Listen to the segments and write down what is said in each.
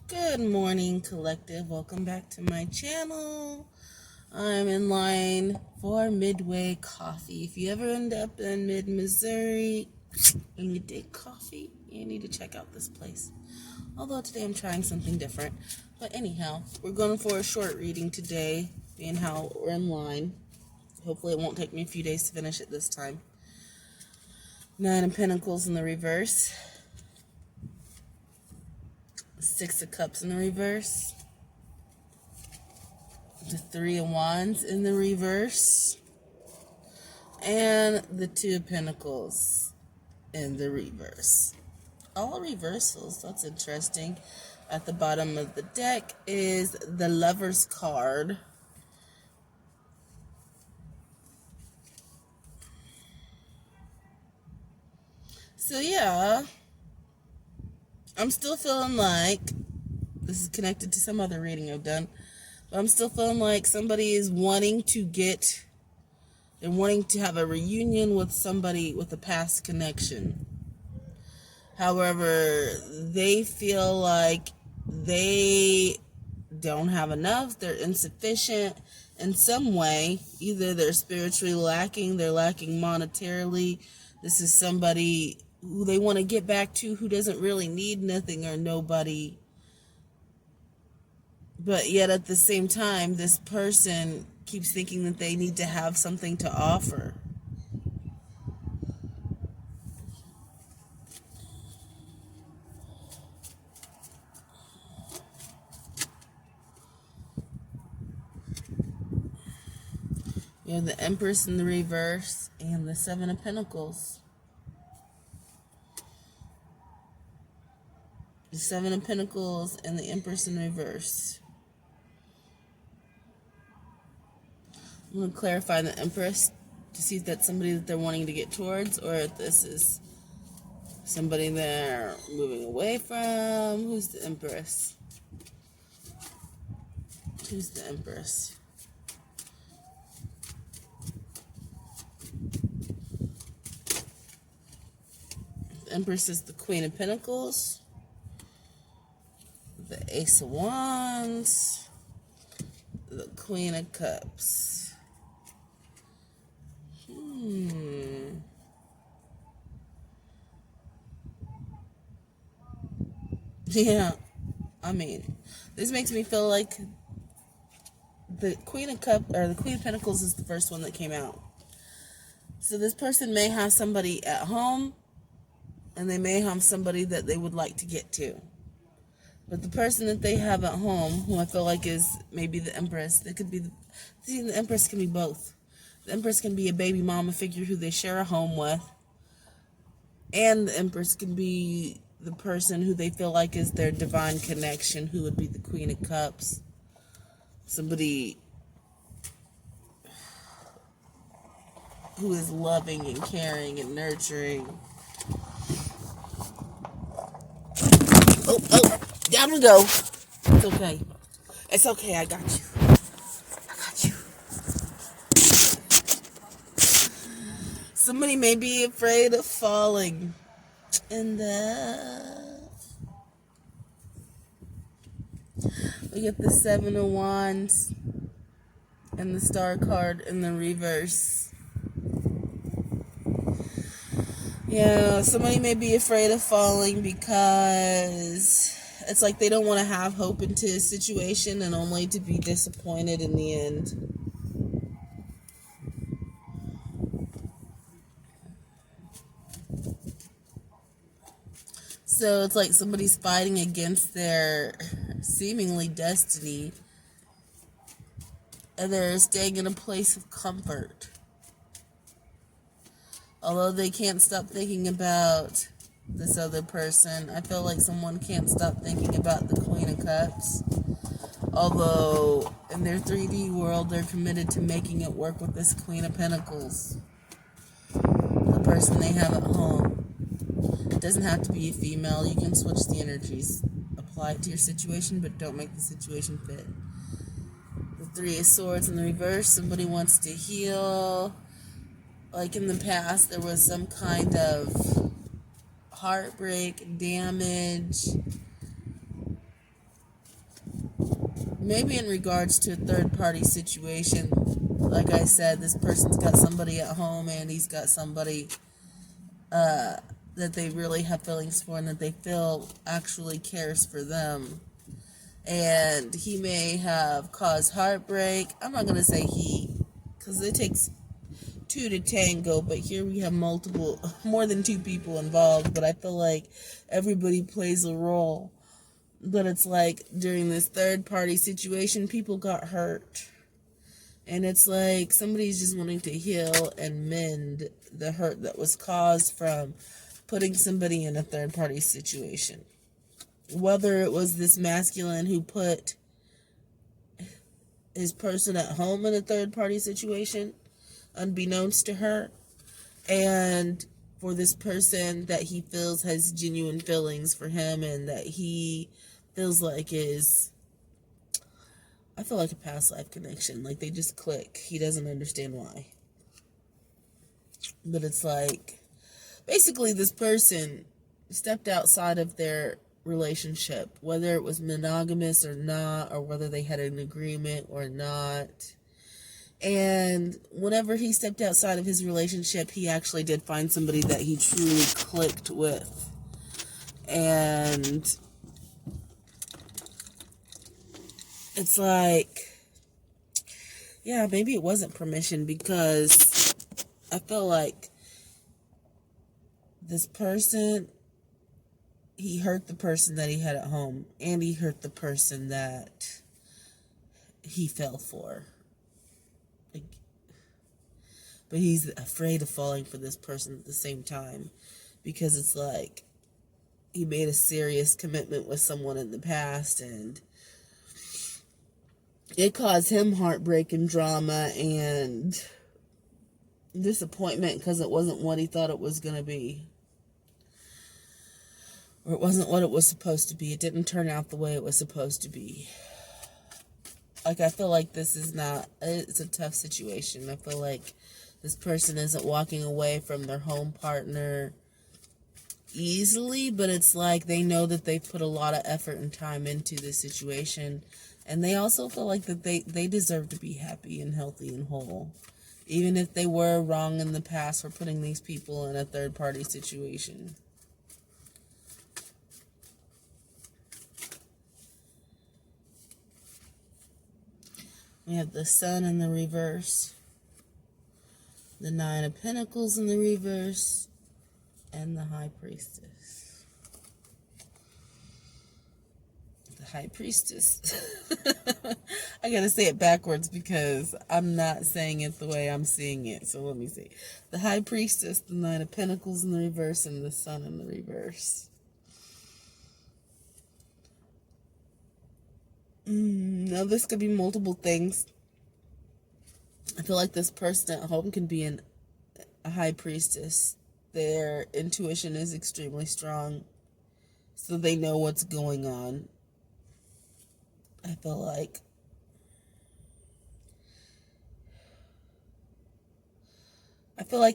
Good morning, collective. Welcome back to my channel. I'm in line for Midway Coffee. If you ever end up in mid-Missouri and you dig coffee, you need to check out this place. Although today I'm trying something different. But anyhow, we're going for a short reading today, being how we're in line. Hopefully it won't take me a few days to finish it this time. 9 of Pentacles in the reverse. 6 of Cups in the reverse. The 3 of Wands in the reverse. And the 2 of Pentacles in the reverse. All reversals. That's interesting. At the bottom of the deck is the Lover's card. So yeah, I'm still feeling like, this is connected to some other reading I've done, but I'm still feeling like somebody is wanting to they're wanting to have a reunion with somebody with a past connection. However, they feel like they don't have enough, they're insufficient in some way. Either they're spiritually lacking, they're lacking monetarily. This is somebody who they want to get back to who doesn't really need nothing or nobody. But yet at the same time, this person keeps thinking that they need to have something to offer. You have the Empress in the reverse and the 7 of Pentacles. The 7 of Pentacles and the Empress in reverse. I'm going to clarify the Empress to see if that's somebody that they're wanting to get towards, or if this is somebody they're moving away from. Who's the Empress? Who's the Empress? The Empress is the Queen of Pentacles. The Ace of Wands. The Queen of Cups. Yeah, I mean, this makes me feel like the Queen of Cups, or the Queen of Pentacles, is the first one that came out. So this person may have somebody at home, and they may have somebody that they would like to get to. But the person that they have at home, who I feel like is maybe the Empress, that could be the Empress can be both. The Empress can be a baby mama figure who they share a home with, and the Empress can be the person who they feel like is their divine connection, who would be the Queen of Cups. Somebody who is loving and caring and nurturing. Oh, down we go. It's okay. It's okay, I got you. I got you. Somebody may be afraid of falling. And we get the 7 of Wands and the Star card in the reverse. Yeah, somebody may be afraid of falling because it's like they don't want to have hope into a situation and only to be disappointed in the end. So it's like somebody's fighting against their seemingly destiny, and they're staying in a place of comfort. Although they can't stop thinking about this other person, I feel like someone can't stop thinking about the Queen of Cups. Although in their 3D world, they're committed to making it work with this Queen of Pentacles, the person they have at home. It doesn't have to be a female. You can switch the energies. Apply it to your situation, but don't make the situation fit. The 3 of Swords in the reverse. Somebody wants to heal. like in the past, there was some kind of heartbreak, damage, maybe in regards to a third-party situation. Like I said, this person's got somebody at home and he's got somebody that they really have feelings for and that they feel actually cares for them. And he may have caused heartbreak. I'm not going to say he, because it takes two to tango, but here we have more than two people involved, but I feel like everybody plays a role. But it's like during this third party situation, people got hurt. And it's like somebody's just wanting to heal and mend the hurt that was caused from putting somebody in a third party situation. Whether it was this masculine who put his person at home in a third party situation, unbeknownst to her, and for this person that he feels has genuine feelings for him and that he feels like is, I feel like a past life connection. Like they just click. He doesn't understand why. But it's like, basically this person stepped outside of their relationship, whether it was monogamous or not, or whether they had an agreement or not. And whenever he stepped outside of his relationship, he actually did find somebody that he truly clicked with. And it's like, yeah, maybe it wasn't permission, because I feel like this person, he hurt the person that he had at home, and he hurt the person that he fell for. Like, but he's afraid of falling for this person at the same time, because it's like he made a serious commitment with someone in the past, and it caused him heartbreak and drama and disappointment because it wasn't what he thought it was going to be. Or it wasn't what it was supposed to be. It didn't turn out the way it was supposed to be. Like, I feel like this is not, it's a tough situation. I feel like this person isn't walking away from their home partner easily, but it's like they know that they've put a lot of effort and time into this situation. And they also feel like that they deserve to be happy and healthy and whole. Even if they were wrong in the past for putting these people in a third-party situation. We have the Sun in the reverse, the Nine of Pentacles in the reverse, and the High Priestess. The High Priestess. I gotta say it backwards because I'm not saying it the way I'm seeing it. So let me see. The High Priestess, the Nine of Pentacles in the reverse, and the Sun in the reverse. Now this could be multiple things. I feel like this person at home can be a High Priestess. Their intuition is extremely strong, so they know what's going on. I feel like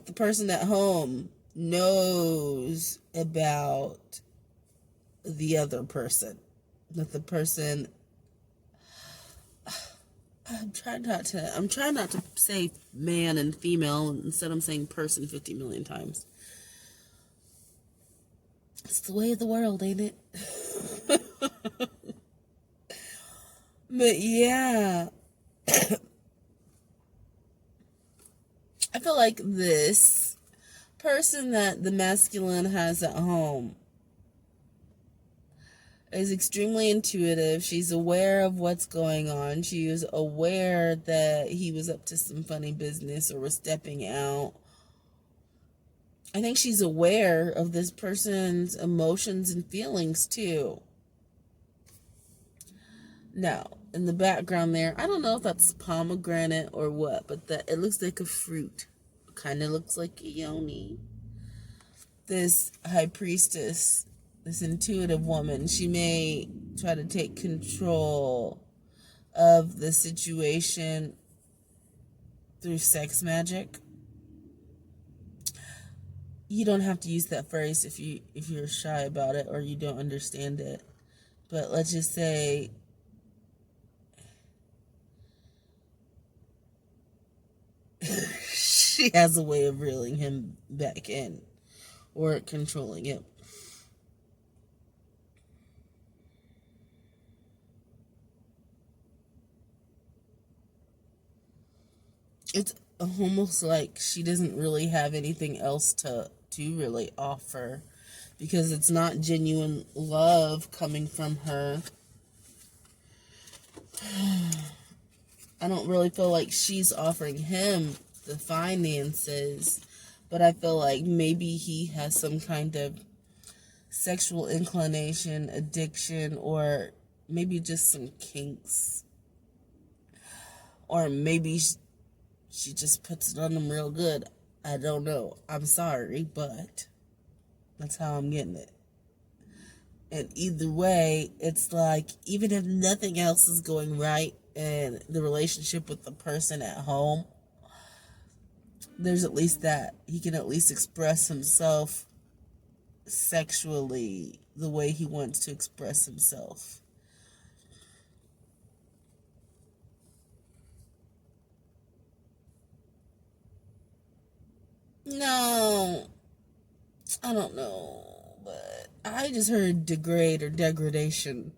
the person at home knows about the other person. That the person, I'm trying not to say man and female. Instead, I'm saying person 50 million times. It's the way of the world, ain't it? But yeah, I feel like this person that the masculine has at home is extremely intuitive. She's aware of what's going on. She is aware that he was up to some funny business or was stepping out. I think she's aware of this person's emotions and feelings too. Now, in the background there, I don't know if that's pomegranate or what, but it looks like a fruit. Kind of looks like a yoni. This High Priestess, this intuitive woman, she may try to take control of the situation through sex magic. you don't have to use that phrase if you're shy about it or you don't understand it. But let's just say she has a way of reeling him back in or controlling him. It's almost like she doesn't really have anything else to really offer, because it's not genuine love coming from her. I don't really feel like she's offering him the finances, but I feel like maybe he has some kind of sexual inclination, addiction, or maybe just some kinks. Or maybe she just puts it on him real good. I don't know. I'm sorry, but that's how I'm getting it. And either way, it's like, even if nothing else is going right in the relationship with the person at home, there's at least that. He can at least express himself sexually the way he wants to express himself. No, I don't know, but I just heard degrade or degradation.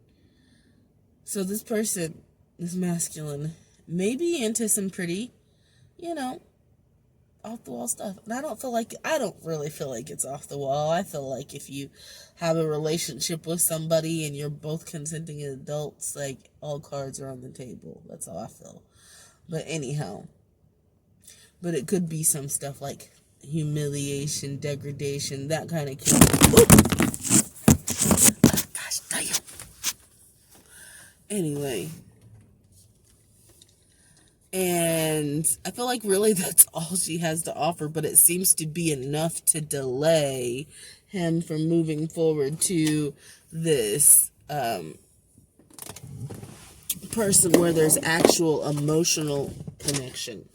So this person, this masculine, may be into some pretty, off the wall stuff. And I don't really feel like it's off the wall. I feel like if you have a relationship with somebody and you're both consenting adults, like, all cards are on the table. That's how I feel. But anyhow, but it could be some stuff like humiliation, degradation, that kind of thing. Gosh damn. Anyway. And I feel like really that's all she has to offer, but it seems to be enough to delay him from moving forward to this person where there's actual emotional connection.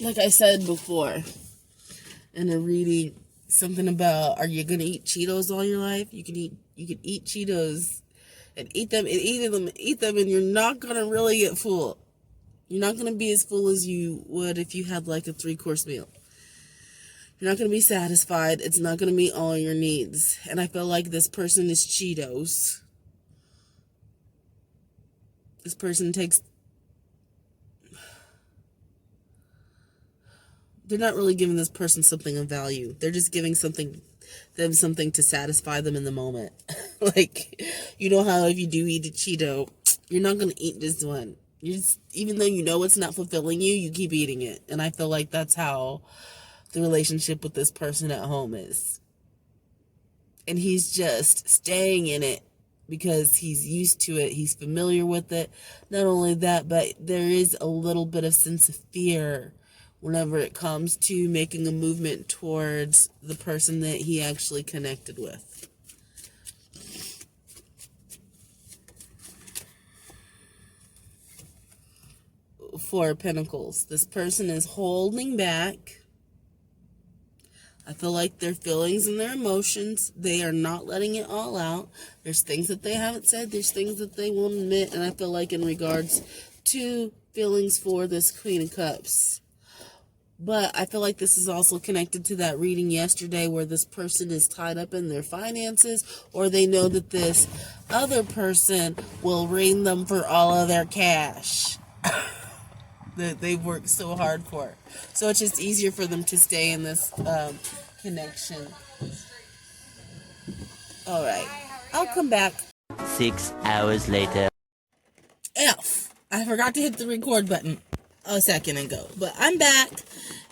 Like I said before in a reading, something about, are you gonna eat Cheetos all your life? You can eat Cheetos and eat them, and you're not gonna really get full. You're not gonna be as full as you would if you had like a 3-course meal. You're not gonna be satisfied. It's not gonna meet all your needs. And I feel like this person is Cheetos. This person they're not really giving this person something of value. They're just giving something to satisfy them in the moment. Like, you know how if you do eat a Cheeto, you're not going to eat this one. Even though you know it's not fulfilling you, you keep eating it. And I feel like that's how the relationship with this person at home is. And he's just staying in it because he's used to it. He's familiar with it. Not only that, but there is a little bit of sense of fear whenever it comes to making a movement towards the person that he actually connected with. Four of Pentacles. This person is holding back. I feel like their feelings and their emotions, they are not letting it all out. There's things that they haven't said. There's things that they won't admit. And I feel like in regards to feelings for this Queen of Cups, but I feel like this is also connected to that reading yesterday where this person is tied up in their finances, or they know that this other person will ream them for all of their cash that they've worked so hard for. So it's just easier for them to stay in this connection. All right. I'll come back. 6 hours later. I forgot to hit the record button a second ago, but I'm back.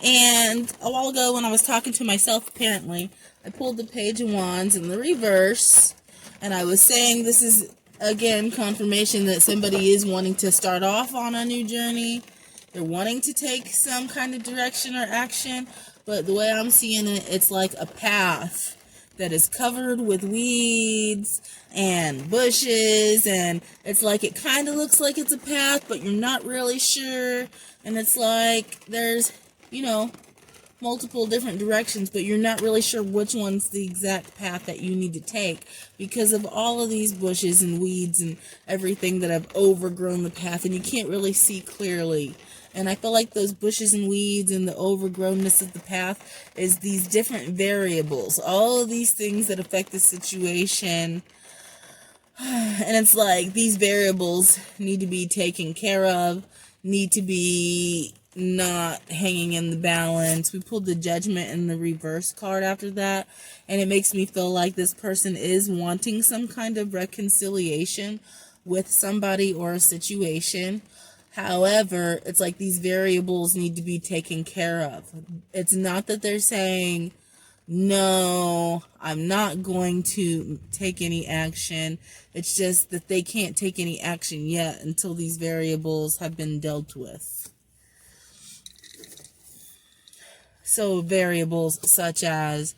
And a while ago when I was talking to myself, apparently, I pulled the Page of Wands in the reverse, and I was saying this is, again, confirmation that somebody is wanting to start off on a new journey. They're wanting to take some kind of direction or action, but the way I'm seeing it, it's like a path that is covered with weeds and bushes, and it's like it kind of looks like it's a path, but you're not really sure. And it's like there's multiple different directions, but you're not really sure which one's the exact path that you need to take because of all of these bushes and weeds and everything that have overgrown the path, and you can't really see clearly. And I feel like those bushes and weeds and the overgrownness of the path is these different variables, all of these things that affect the situation. And it's like these variables need to be taken care of, need to be not hanging in the balance. We pulled the Judgment and the reverse card after that, and it makes me feel like this person is wanting some kind of reconciliation with somebody or a situation. However, it's like these variables need to be taken care of. It's not that they're saying, no, I'm not going to take any action. It's just that they can't take any action yet until these variables have been dealt with. So variables such as,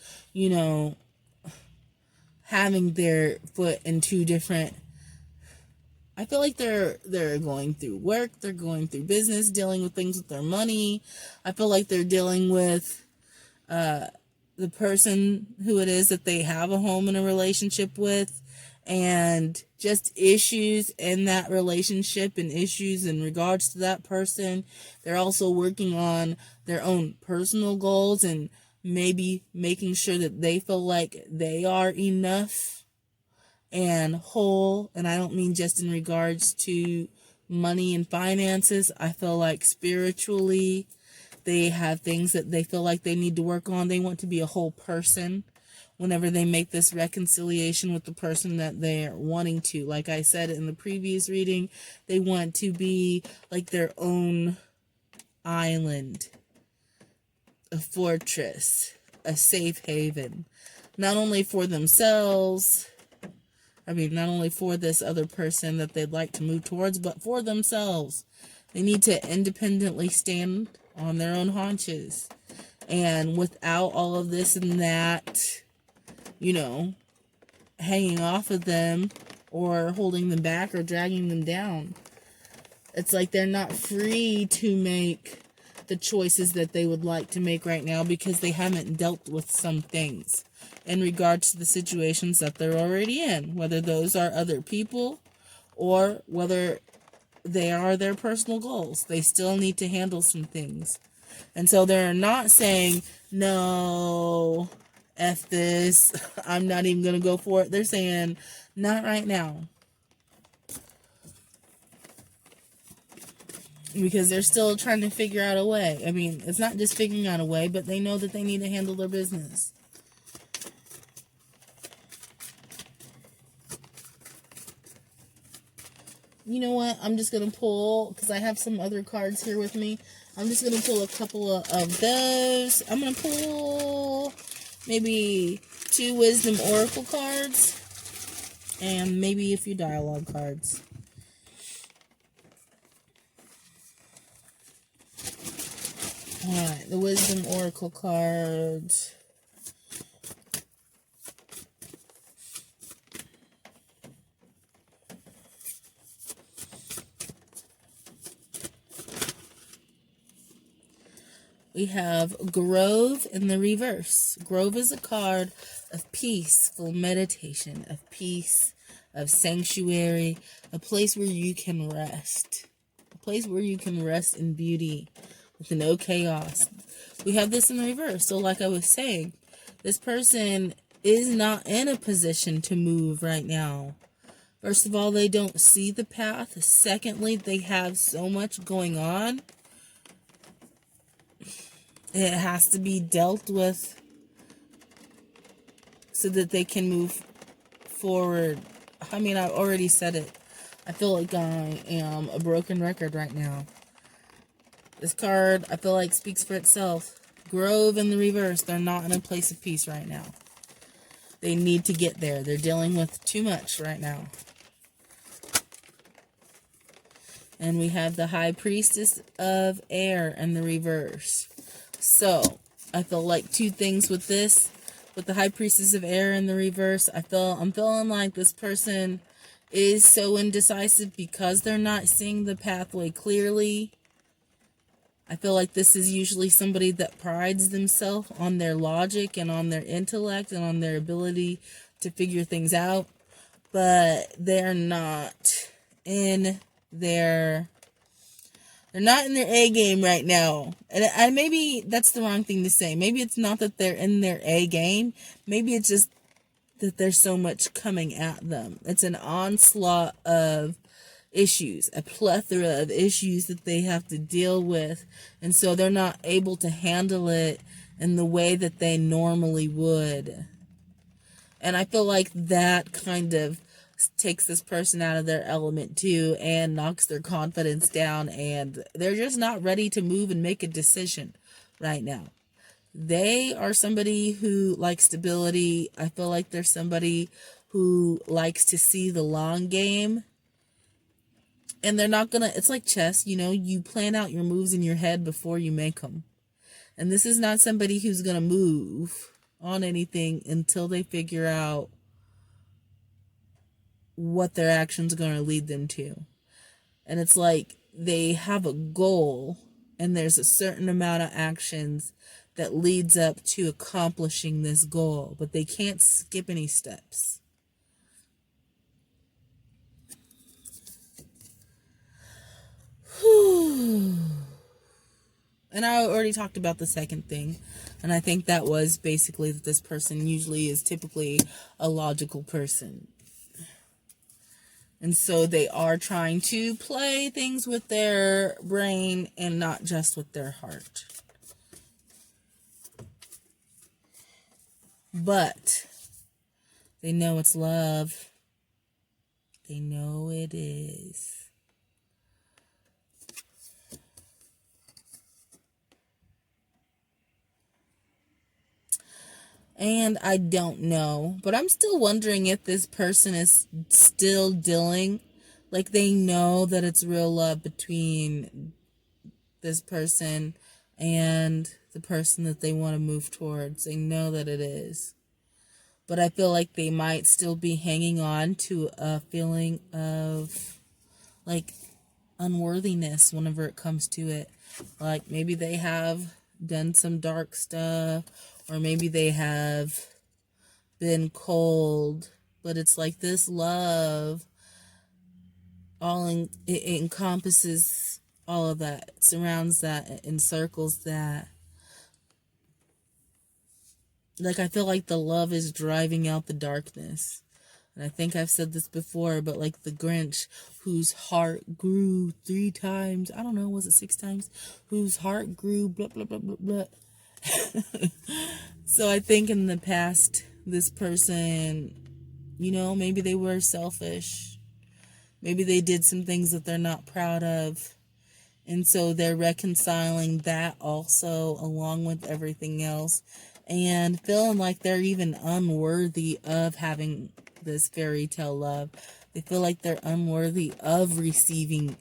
having their foot in two different, I feel like they're going through work, they're going through business, dealing with things with their money. I feel like they're dealing with the person who it is that they have a home and a relationship with, and just issues in that relationship and issues in regards to that person. They're also working on their own personal goals and maybe making sure that they feel like they are enough and whole. And I don't mean just in regards to money and finances. I feel like spiritually, they have things that they feel like they need to work on. They want to be a whole person whenever they make this reconciliation with the person that they're wanting to. Like I said in the previous reading, they want to be like their own island, a fortress, a safe haven, not only for themselves, not only for this other person that they'd like to move towards, but for themselves. They need to independently stand on their own haunches. And without all of this and that, hanging off of them or holding them back or dragging them down. It's like they're not free to make the choices that they would like to make right now because they haven't dealt with some things in regards to the situations that they're already in, whether those are other people or whether they are their personal goals. They still need to handle some things. And so they're not saying, no, F this, I'm not even going to go for it. They're saying, not right now. Because they're still trying to figure out a way. It's not just figuring out a way, but they know that they need to handle their business. You know what? I'm just going to pull, because I have some other cards here with me. I'm just going to pull a couple of those. I'm going to pull maybe 2 Wisdom Oracle cards and maybe a few dialogue cards. Alright, the Wisdom Oracle cards. We have Grove in the reverse. Grove is a card of peaceful meditation, of peace, of sanctuary, a place where you can rest. A place where you can rest in beauty with no chaos. We have this in the reverse. So like I was saying, this person is not in a position to move right now. First of all, they don't see the path. Secondly, they have so much going on. It has to be dealt with so that they can move forward. I've already said it. I feel like I am a broken record right now. This card, I feel like, speaks for itself. Grove in the reverse. They're not in a place of peace right now. They need to get there. They're dealing with too much right now. And we have the High Priestess of Air in the reverse. So, I feel like 2 things with this. With the High Priestess of Air in the reverse, I'm feeling like this person is so indecisive because they're not seeing the pathway clearly. I feel like this is usually somebody that prides themselves on their logic and on their intellect and on their ability to figure things out, but they're not in their A game right now. And maybe that's the wrong thing to say. Maybe it's not that they're in their A game. Maybe it's just that there's so much coming at them. It's an onslaught of issues, a plethora of issues that they have to deal with. And so they're not able to handle it in the way that they normally would. And I feel like that kind of takes this person out of their element too and knocks their confidence down, and they're just not ready to move and make a decision right now. They are somebody who likes stability. I feel like they're somebody who likes to see the long game. And they're not gonna, it's like chess, you plan out your moves in your head before you make them. And this is not somebody who's gonna move on anything until they figure out what their actions are gonna lead them to. And it's like they have a goal, and there's a certain amount of actions that leads up to accomplishing this goal, but they can't skip any steps. And I already talked about the second thing, and I think that was basically that this person usually is typically a logical person. And so they are trying to play things with their brain and not just with their heart. But they know it's love. They know it is. And I don't know, but I'm still wondering if this person is still dealing, like they know that it's real love between this person and the person that they want to move towards. They know that it is. But I feel like they might still be hanging on to a feeling of like unworthiness whenever it comes to it. Like maybe they have done some dark stuff, or maybe they have been cold, but it's like this love it encompasses all of that. It surrounds that, it encircles that. Like I feel like the love is driving out the darkness. And I think I've said this before, but like the Grinch whose heart grew 3 times, I don't know, was it 6 times? Whose heart grew blah, blah, blah, blah, blah. So I think in the past, this person, maybe they were selfish. Maybe they did some things that they're not proud of. And so they're reconciling that also along with everything else. And feeling like they're even unworthy of having this fairy tale love. They feel like they're unworthy of receiving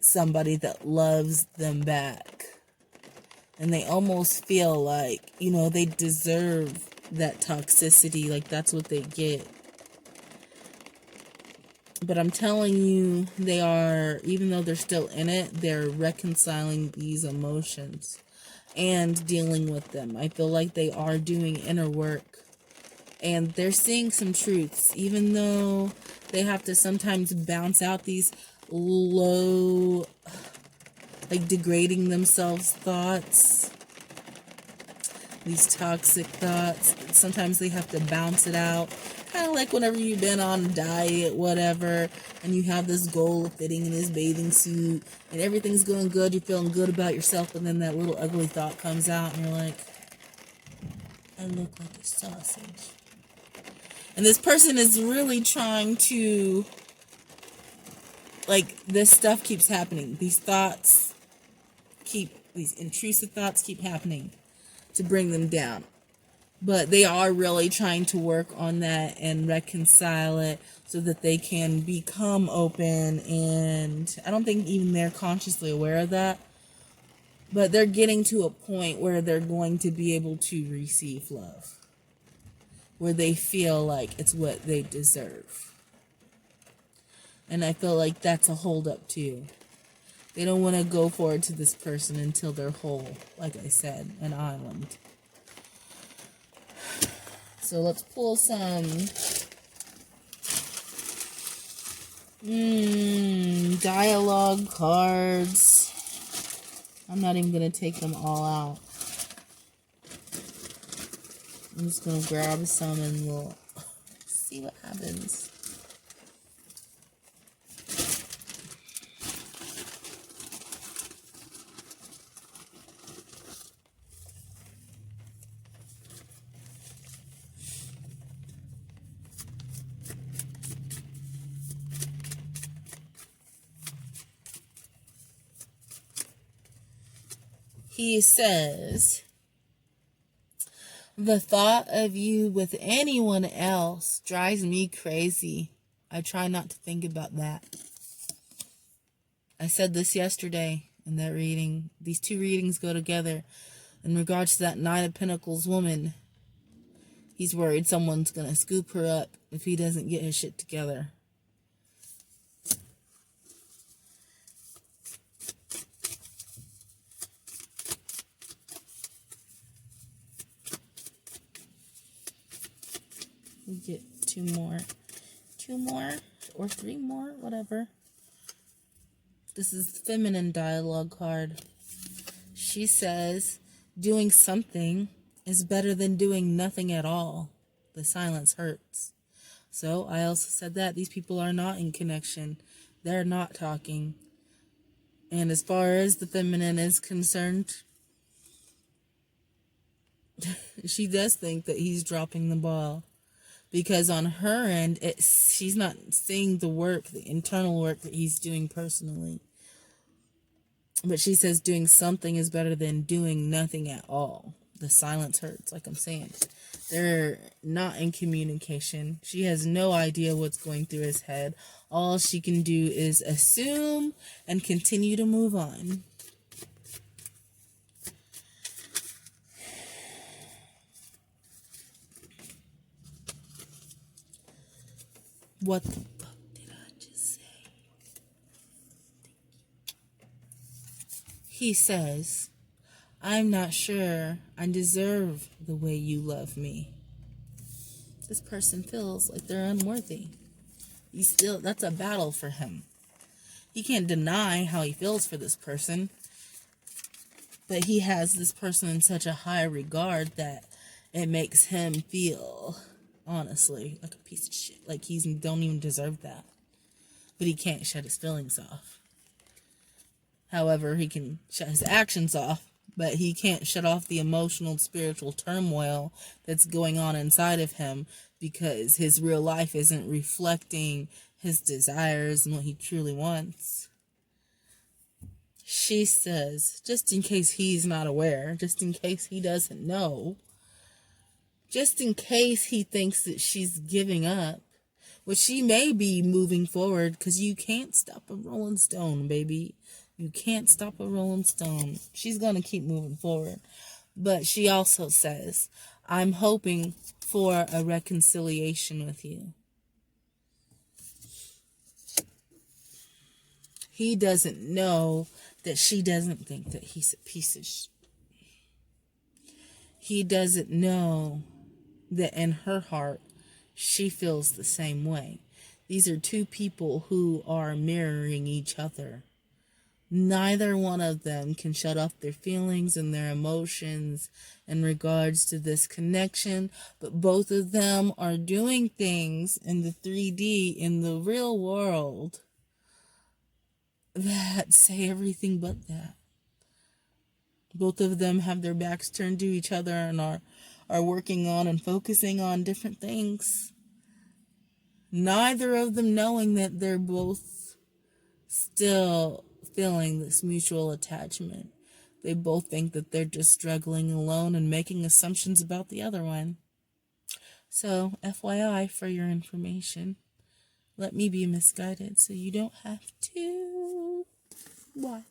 somebody that loves them back. And they almost feel like, they deserve that toxicity. Like that's what they get. But I'm telling you, they are, even though they're still in it, they're reconciling these emotions and dealing with them. I feel like they are doing inner work. And they're seeing some truths, even though they have to sometimes bounce out these low, like degrading themselves thoughts, these toxic thoughts. Sometimes they have to bounce it out. Kind of like whenever you've been on a diet, whatever, and you have this goal of fitting in this bathing suit, and everything's going good, you're feeling good about yourself, and then that little ugly thought comes out, and you're like, I look like a sausage. And this person is really trying to, like, this stuff keeps happening. These intrusive thoughts keep happening to bring them down. But they are really trying to work on that and reconcile it so that they can become open. And I don't think even they're consciously aware of that. But they're getting to a point where they're going to be able to receive love, where they feel like it's what they deserve. And I feel like that's a holdup too. They don't want to go forward to this person until they're whole, like I said, an island. So let's pull some dialogue cards. I'm not even going to take them all out. I'm just going to grab some and we'll see what happens. He says, the thought of you with anyone else drives me crazy. I try not to think about that. I said this yesterday in that reading. These two readings go together. In regards to that Nine of Pentacles woman, he's worried someone's going to scoop her up if he doesn't get his shit together. We get two more or three more, whatever. This is the feminine dialogue card. She says, doing something is better than doing nothing at all. The silence hurts. So I also said that these people are not in connection. They're not talking. And as far as the feminine is concerned, she does think that he's dropping the ball. Because on her end, she's not seeing the work, the internal work that he's doing personally. But she says doing something is better than doing nothing at all. The silence hurts, like I'm saying. They're not in communication. She has no idea what's going through his head. All she can do is assume and continue to move on. What the fuck did I just say? He says, I'm not sure I deserve the way you love me. This person feels like they're unworthy. That's a battle for him. He can't deny how he feels for this person. But he has this person in such a high regard that it makes him feel, honestly, like a piece of shit. Like he don't even deserve that. But he can't shut his feelings off. However, he can shut his actions off, but he can't shut off the emotional, spiritual turmoil that's going on inside of him because his real life isn't reflecting his desires and what he truly wants. She says, just in case he's not aware, just in case he doesn't know, just in case he thinks that she's giving up, which she may be moving forward because you can't stop a rolling stone, baby. You can't stop a rolling stone. She's going to keep moving forward. But she also says, I'm hoping for a reconciliation with you. He doesn't know that she doesn't think that he's a piece of shit. He doesn't know that in her heart, she feels the same way. These are two people who are mirroring each other. Neither one of them can shut off their feelings and their emotions in regards to this connection, but both of them are doing things in the 3D, in the real world, that say everything but that. Both of them have their backs turned to each other and are working on and focusing on different things. Neither of them knowing that they're both still feeling this mutual attachment. They both think that they're just struggling alone and making assumptions about the other one. So, FYI, for your information, let me be misguided so you don't have to. Why?